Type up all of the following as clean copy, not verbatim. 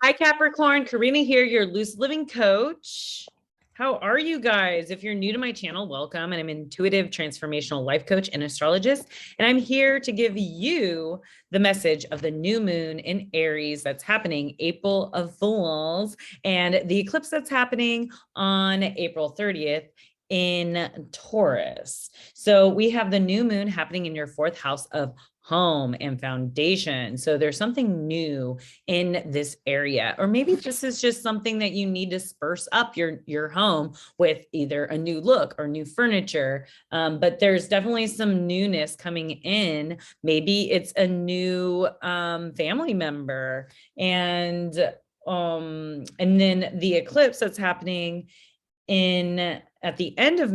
Hi, Capricorn. Karina here, your Lucid Living coach. How are you guys? If you're new to my channel, welcome. And I'm an intuitive transformational life coach and astrologist. And I'm here to give you the message of the new moon in Aries that's happening April of Fools and the eclipse that's happening on April 30th in Taurus. So we have the new moon happening in your fourth house of home and foundation. So there's something new in this area, or maybe this is just something that you need to spruce up your home with either a new look or new furniture. But there's definitely some newness coming in. Maybe it's a new family member, and then the eclipse that's happening at the end of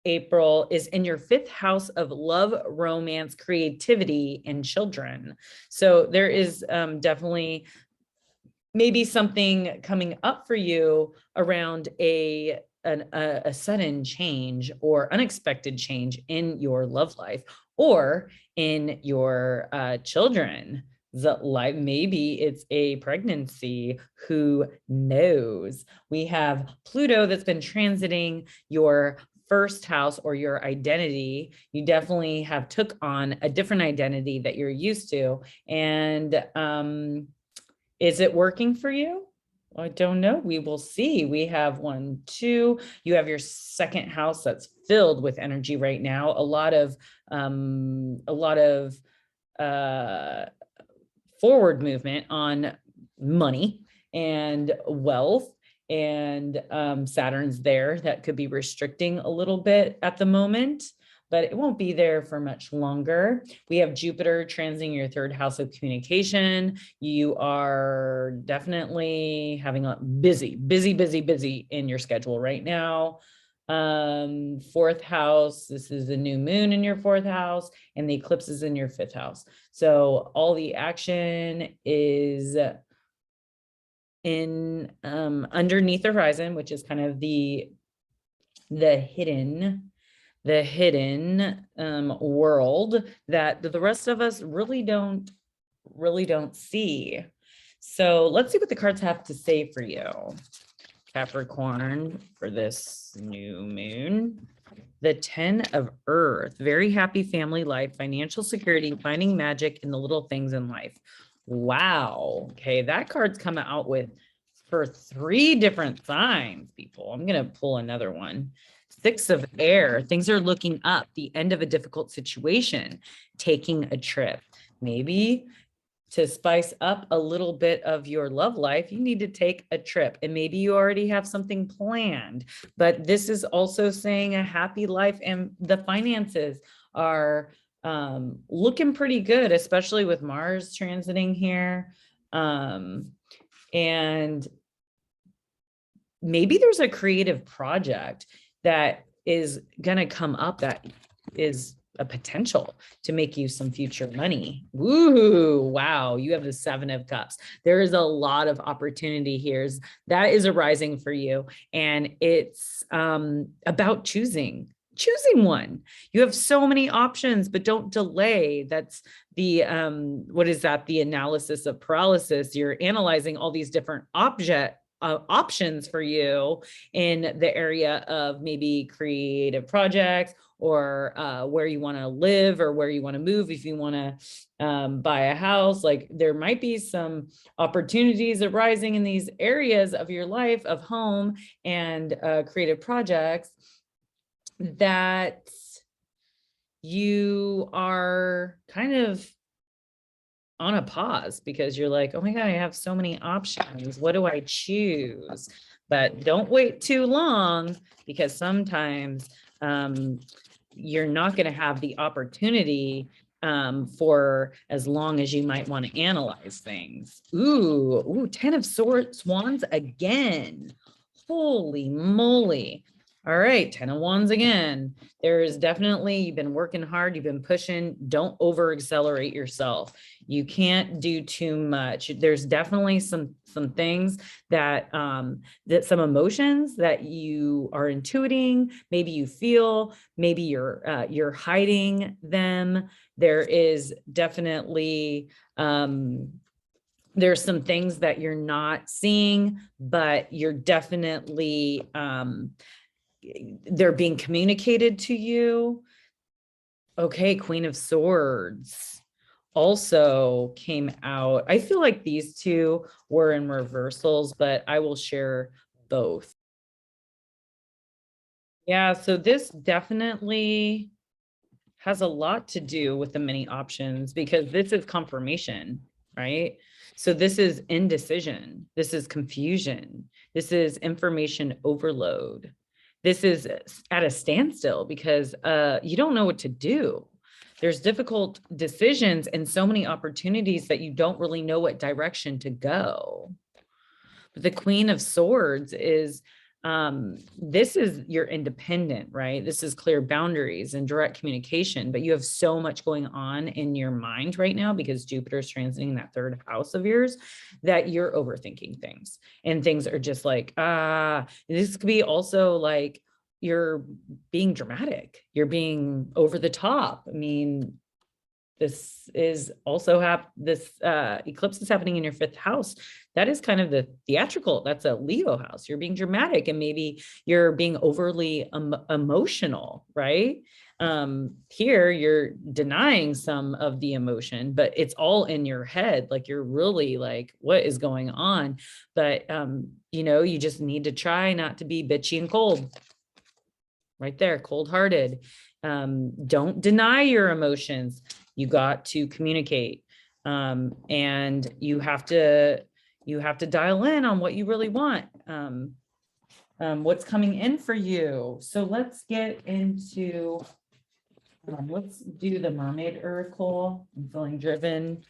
April is in your fifth house of love, romance, creativity, and children. So there is definitely maybe something coming up for you around a sudden change or unexpected change in your love life or in your children. Life, maybe it's a pregnancy, who knows? We have Pluto that's been transiting your first house or your identity. You definitely have took on a different identity that you're used to. And is it working for you? I don't know. We will see. We have 1, 2. You have your second house that's filled with energy right now. A lot of forward movement on money and wealth, and Saturn's there. That could be restricting a little bit at the moment, but it won't be there for much longer. We have Jupiter transiting your third house of communication. You are definitely having a busy in your schedule right now. Fourth house, this is a new moon in your fourth house, and the eclipse is in your fifth house. So all the action is in underneath the horizon, which is kind of the hidden world that the rest of us really don't see. So let's see what the cards have to say for you, Capricorn, for this new moon. The 10 of Earth, very happy family life, financial security, finding magic in the little things in life. Wow. Okay, that card's coming out for 3 different signs, people. I'm going to pull another one. 6 of Air, things are looking up, the end of a difficult situation, taking a trip. Maybe to spice up a little bit of your love life, you need to take a trip, and maybe you already have something planned, but this is also saying a happy life, and the finances are looking pretty good, especially with Mars transiting here. And maybe there's a creative project that is going to come up that is a potential to make you some future money. Woo, wow. You have the 7 of Cups. There is a lot of opportunity here that is arising for you. And it's about choosing one. You have so many options, but don't delay. That's the, what is that? The analysis of paralysis. You're analyzing all these different options for you in the area of maybe creative projects, or where you want to live, or where you want to move. If you want to buy a house, like there might be some opportunities arising in these areas of your life of home and creative projects that you are kind of on a pause because you're like, oh my God, I have so many options. What do I choose? But don't wait too long, because sometimes you're not going to have the opportunity for as long as you might want to analyze things. Ooh, 10 of Wands again. Holy moly. All right, 10 of Wands again. There is definitely, you've been working hard, you've been pushing. Don't over accelerate yourself. You can't do too much. There's definitely some things that some emotions that you are intuiting, maybe you feel, maybe you're hiding them. There is definitely There's some things that you're not seeing, but you're definitely, they're being communicated to you. Okay, Queen of Swords also came out. I feel like these two were in reversals, but I will share both. Yeah, so this definitely has a lot to do with the many options, because this is confirmation, right? So this is indecision. This is confusion. This is information overload. This is at a standstill because you don't know what to do. There's difficult decisions and so many opportunities that you don't really know what direction to go. But the Queen of Swords is, this is your independent, right? This is clear boundaries and direct communication, but you have so much going on in your mind right now because Jupiter's transiting that third house of yours that you're overthinking things, and things are just like, this could be also like you're being dramatic, you're being over the top. I mean, this is also this eclipse is happening in your fifth house. That is kind of the theatrical. That's a Leo house. You're being dramatic, and maybe you're being overly emotional, right? Here you're denying some of the emotion, but it's all in your head. Like you're really like, what is going on? But you know, you just need to try not to be bitchy and cold. Right there, cold-hearted. Don't deny your emotions. You got to communicate, and you have to dial in on what you really want, what's coming in for you. So let's get into, let's do the Mermaid Oracle. I'm feeling driven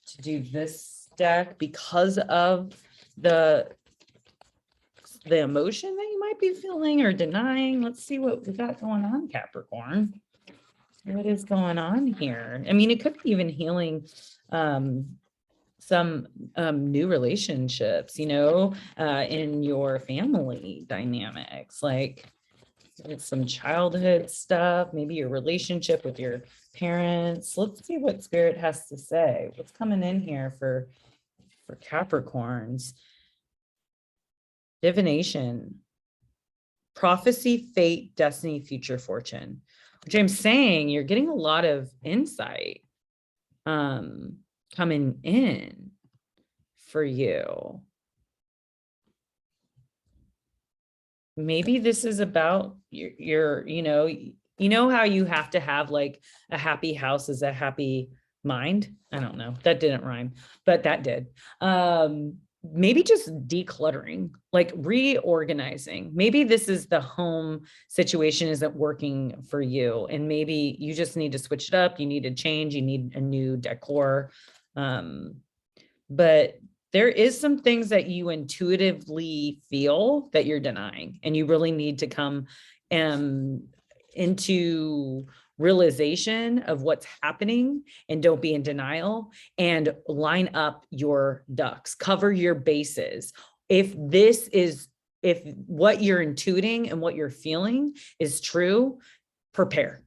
to do this deck because of the emotion that you might be feeling or denying. Let's see what we got going on, Capricorn. What is going on here? I mean, it could be even healing some new relationships, you know, in your family dynamics, like some childhood stuff, maybe your relationship with your parents. Let's see what Spirit has to say. What's coming in here for Capricorns? Divination, prophecy, fate, destiny, future fortune, which I'm saying you're getting a lot of insight coming in for you. Maybe this is about your you know how you have to have like a happy house is a happy mind. I don't know, that didn't rhyme, but that did. Maybe just decluttering, like reorganizing. Maybe this is the home situation isn't working for you, and maybe you just need to switch it up. You need to change, you need a new decor. But there is some things that you intuitively feel that you're denying, and you really need to come into realization of what's happening, and don't be in denial, and line up your ducks, cover your bases. If what you're intuiting and what you're feeling is true, prepare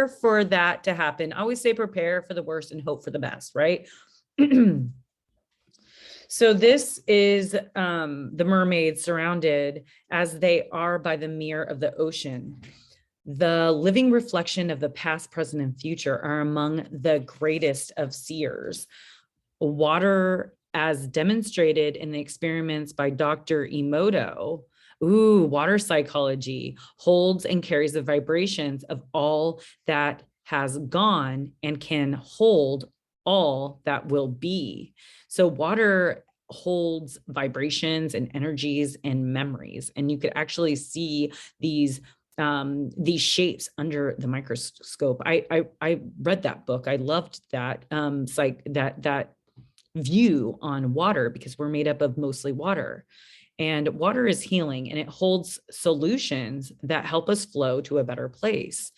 for that to happen. I always say prepare for the worst and hope for the best, right? So this is the mermaids surrounded as they are by the mirror of the ocean. The living reflection of the past, present, and future are among the greatest of seers. Water, as demonstrated in the experiments by Dr. Emoto, water psychology, holds and carries the vibrations of all that has gone and can hold all that will be. So water holds vibrations and energies and memories, and you could actually see these shapes under the microscope. I read that book. I loved that that view on water, because we're made up of mostly water, and water is healing, and it holds solutions that help us flow to a better place.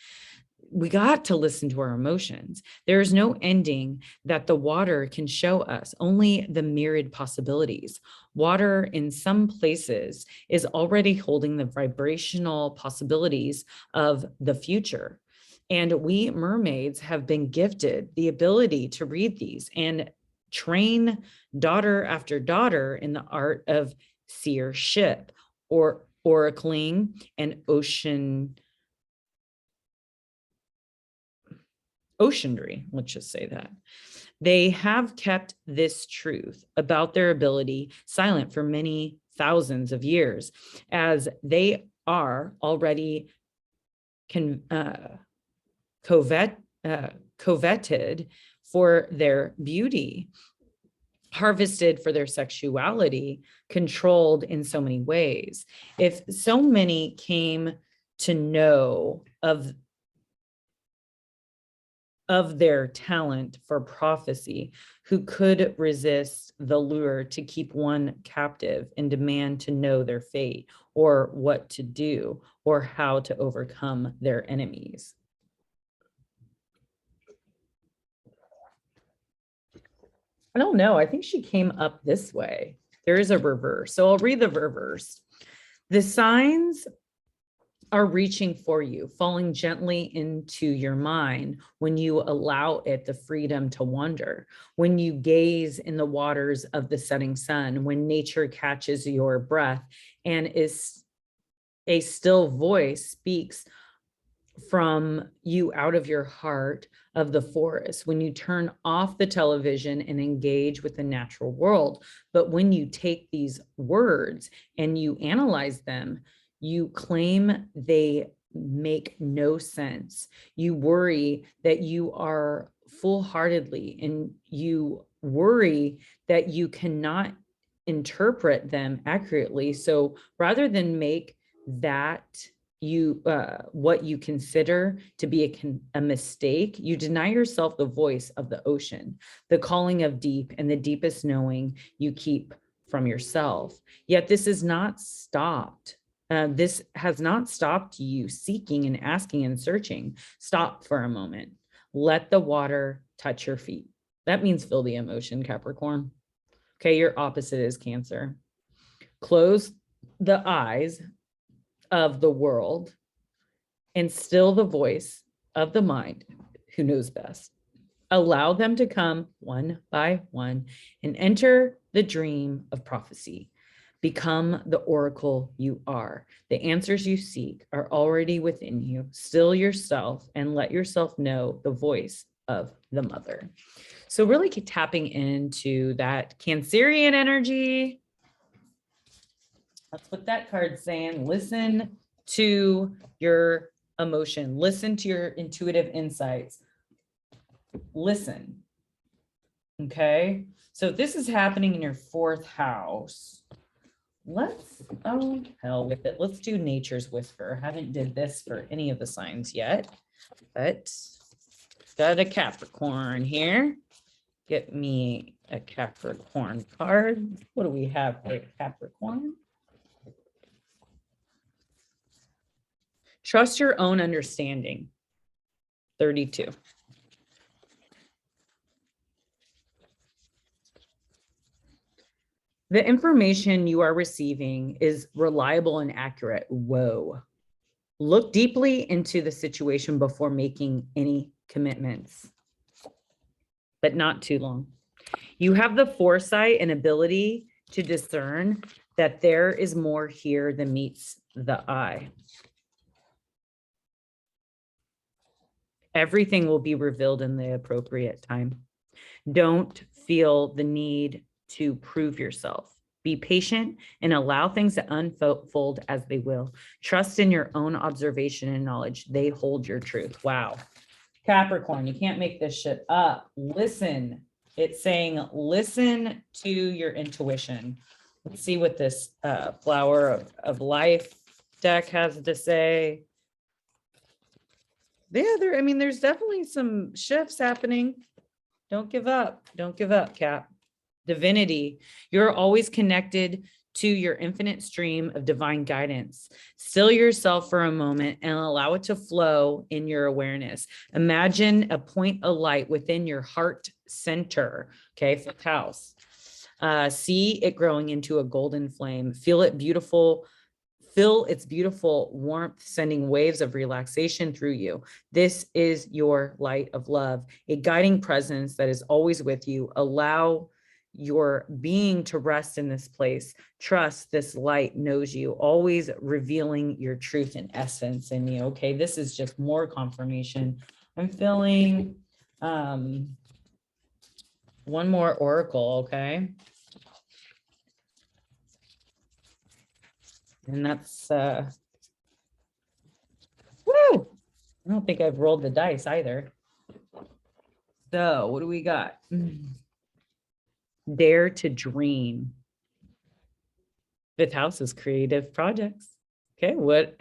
We got to listen to our emotions. There is no ending that the water can show us, only the myriad possibilities. Water in some places is already holding the vibrational possibilities of the future. And we mermaids have been gifted the ability to read these and Train daughter after daughter in the art of seership or oracling and oceanry. Let's just say that. They have kept this truth about their ability silent for many thousands of years, as they are already coveted for their beauty, harvested for their sexuality, controlled in so many ways. If so many came to know of their talent for prophecy, who could resist the lure to keep one captive and demand to know their fate or what to do or how to overcome their enemies? I don't know. I think she came up this way. There is a reverse. So I'll read the reverse. The signs are reaching for you, falling gently into your mind when you allow it the freedom to wander, when you gaze in the waters of the setting sun, when nature catches your breath and is a still voice speaks from you out of your heart of the forest, when you turn off the television and engage with the natural world. But when you take these words and you analyze them, you claim they make no sense. You worry that you are full-heartedly, and you worry that you cannot interpret them accurately. So rather than make that what you consider to be a mistake, you deny yourself the voice of the ocean, the calling of deep, and the deepest knowing you keep from yourself. Yet this is not stopped. This has not stopped you seeking and asking and searching. Stop for a moment. Let the water touch your feet. That means feel the emotion, Capricorn. Okay, your opposite is Cancer. Close the eyes of the world and still the voice of the mind who knows best. Allow them to come one by one and enter the dream of prophecy. Become the oracle you are. The answers you seek are already within you. Still yourself and let yourself know the voice of the mother. So really tapping into that Cancerian energy. That's what that card's saying. Listen to your emotion. Listen to your intuitive insights. Listen. Okay. So if this is happening in your fourth house, oh, hell with it. Let's do Nature's Whisper. I haven't did this for any of the signs yet, but got a Capricorn here. Get me a Capricorn card. What do we have for Capricorn? Trust your own understanding. 32. The information you are receiving is reliable and accurate. Whoa. Look deeply into the situation before making any commitments, but not too long. You have the foresight and ability to discern that there is more here than meets the eye. Everything will be revealed in the appropriate time. Don't feel the need to prove yourself. Be patient and allow things to unfold as they will. Trust in your own observation and knowledge. They hold your truth. Wow. Capricorn, you can't make this shit up. Listen. It's saying, listen to your intuition. Let's see what this Flower of Life deck has to say. Yeah, there's definitely some shifts happening. Don't give up. Don't give up, Cap. Divinity, you're always connected to your infinite stream of divine guidance. Still yourself for a moment and allow it to flow in your awareness. Imagine a point of light within your heart center, okay, fifth house. See it growing into a golden flame. Feel it beautiful Feel its beautiful warmth sending waves of relaxation through you. This is your light of love, a guiding presence that is always with you. Allow your being to rest in this place. Trust this light knows you, always revealing your truth and essence in you. Okay, this is just more confirmation. I'm feeling one more oracle, okay? And that's woo! I don't think I've rolled the dice either. So what do we got? Dare to dream. Fifth house is creative projects. Okay, what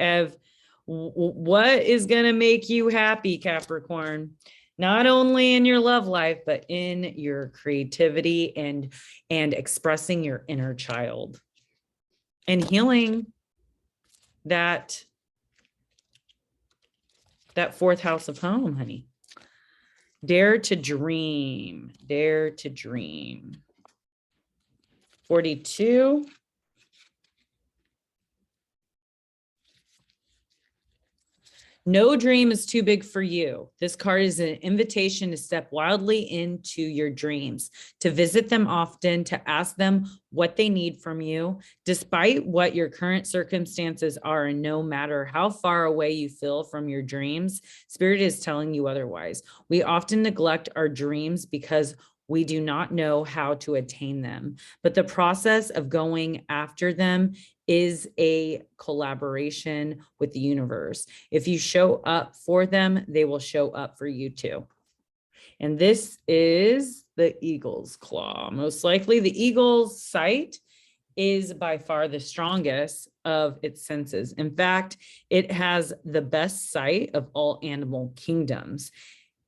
is going to make you happy, Capricorn? Not only in your love life, but in your creativity and expressing your inner child and healing that fourth house of home, honey. Dare to dream. Dare to dream. 42. No dream is too big for you. This card is an invitation to step wildly into your dreams, to visit them often, to ask them what they need from you, despite what your current circumstances are, and no matter how far away you feel from your dreams, Spirit is telling you otherwise. We often neglect our dreams because we do not know how to attain them, but the process of going after them is a collaboration with the universe. If you show up for them, they will show up for you too. And this is the eagle's claw. Most likely the eagle's sight is by far the strongest of its senses. In fact, it has the best sight of all animal kingdoms.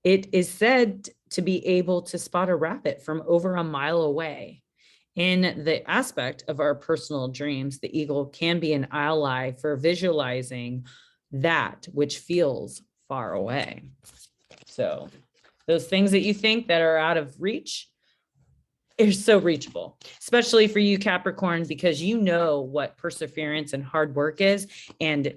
It is said to be able to spot a rabbit from over a mile away. In the aspect of our personal dreams, the eagle can be an ally for visualizing that which feels far away. So those things that you think that are out of reach are so reachable, especially for you, Capricorn, because you know what perseverance and hard work is, and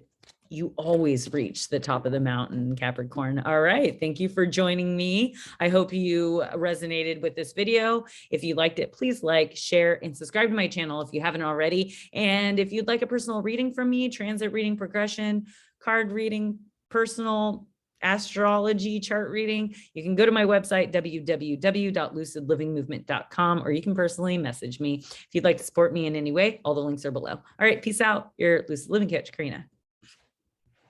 you always reach the top of the mountain, Capricorn. All right. Thank you for joining me. I hope you resonated with this video. If you liked it, please like, share, and subscribe to my channel if you haven't already. And if you'd like a personal reading from me, transit reading, progression, card reading, personal astrology chart reading, you can go to my website, www.lucidlivingmovement.com, or you can personally message me. If you'd like to support me in any way, all the links are below. All right. Peace out. Your Lucid Living Coach, Karina.